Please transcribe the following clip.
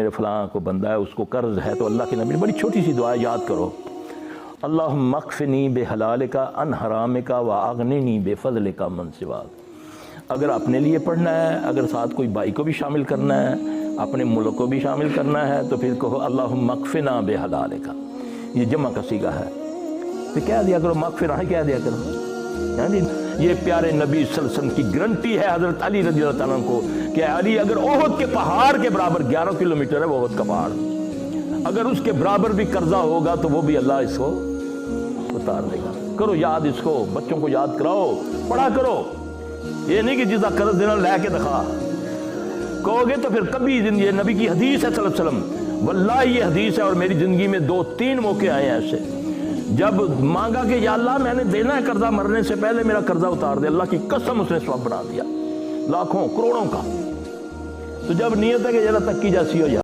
میرے فلاں کو بندہ ہے، اس کو قرض ہے، تو اللہ کے نبی نے بڑی چھوٹی سی دعا یاد کرو، اللہم اکفنی بحلالک عن حرامک واغننی بفضلک من سواک۔ اگر اپنے لیے پڑھنا ہے، اگر ساتھ کوئی بھائی کو بھی شامل کرنا ہے، اپنے ملک کو بھی شامل کرنا ہے، تو پھر کہو اللہم اکفنا بحلالک، یہ جمع کا صیغہ ہے، پھر کہہ دیا کرو مغفرہ ہے، کہہ دیا کرو۔ یہ پیارے نبی صلی اللہ علیہ وسلم کی گرنٹی ہے حضرت علی رضی اللہ تعالیٰ کو کہ علی اگر احد کے پہاڑ کے برابر 11 کلومیٹر ہے وہ احد کا پہاڑ، اگر اس کے برابر بھی قرضہ ہوگا تو وہ بھی اللہ اس کو اتار دے گا۔ کرو یاد اس کو، بچوں کو یاد کراؤ، پڑھا کرو، یہ نہیں کہ جس کا قرض دینا لے کے دکھا کہو گے تو پھر کبھی یہ نبی کی حدیث ہے صلی اللہ علیہ وسلم، واللہ یہ حدیث ہے، اور میری زندگی میں 2-3 موقع آئے ہیں ایسے جب مانگا کہ یا اللہ میں نے دینا ہے قرضہ، مرنے سے پہلے میرا قرضہ اتار دے، اللہ کی قسم اس نے ثواب بنا دیا لاکھوں کروڑوں کا۔ تو جب نیت ہے کہ ذرا تکی جیسی ہو جائے